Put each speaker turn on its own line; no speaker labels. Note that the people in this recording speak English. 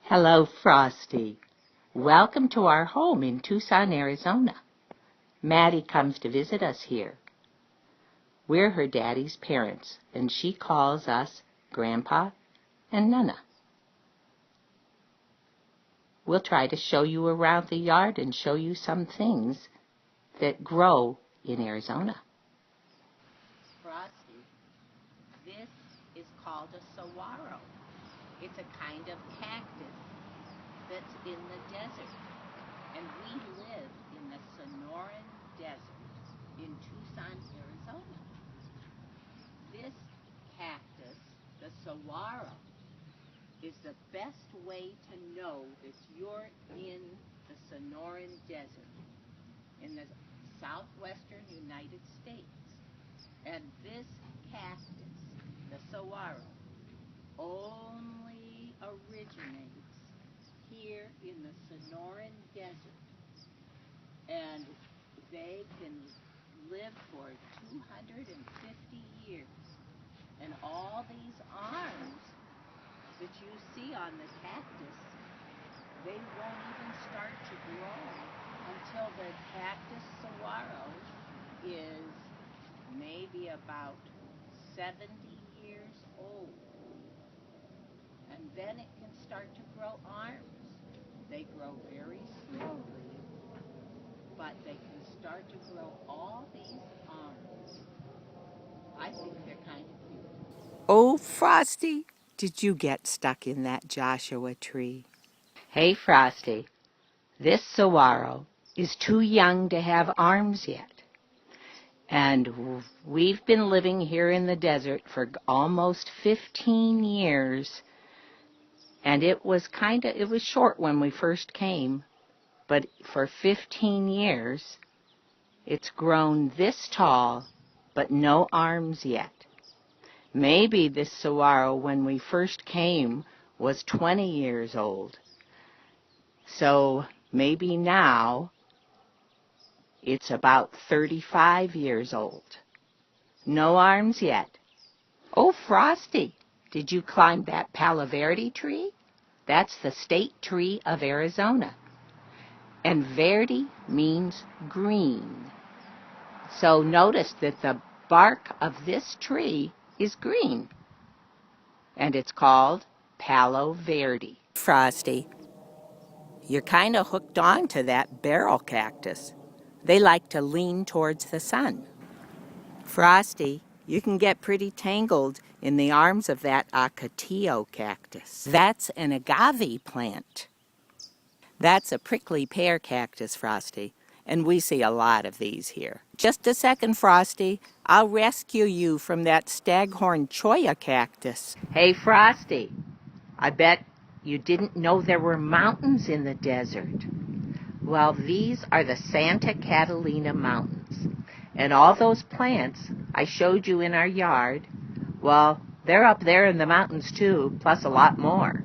Hello, Frosty. Welcome to our home in Tucson, Arizona. Maddie comes to visit us here. We're her daddy's parents, and she calls us Grandpa and Nunna. We'll try to show you around the yard and show you some things that grow in Arizona.
Frosty, this is called a saguaro. It's a kind of cactus that's in the desert. And we live in the Sonoran Desert in Tucson, Arizona. This cactus, the saguaro, is the best way to know that you're in the Sonoran Desert in the southwestern United States. And this cactus, the saguaro, only originates here in the Sonoran Desert. And they can live for 250 years. And all these arms that you see on the cactus, they won't even start to grow until the cactus saguaro is maybe about 70 years old. And then it can start to grow arms. They grow very slowly, but they can start to grow all these arms. I think they're kind of cute.
Oh, Frosty, did you get stuck in that Joshua tree?
Hey, Frosty. This saguaro is too young to have arms yet. And we've been living here in the desert for almost 15 years. And it was short when we first came, but for 15 years, it's grown this tall, but no arms yet. Maybe this saguaro, when we first came, was 20 years old. So maybe now it's about 35 years old. No arms yet. Oh, Frosty, did you climb that Palo Verde tree? That's the state tree of Arizona. And verde means green. So notice that the bark of this tree is green. And it's called Palo Verde.
Frosty, you're kind of hooked on to that barrel cactus. They like to lean towards the sun. Frosty, you can get pretty tangled in the arms of that acatillo cactus. That's an agave plant. That's a prickly pear cactus, Frosty, and we see a lot of these here. Just a second, Frosty. I'll rescue you from that staghorn cholla cactus.
Hey, Frosty, I bet you didn't know there were mountains in the desert. Well, these are the Santa Catalina Mountains. And all those plants I showed you in our yard, well, they're up there in the mountains too, plus a lot more.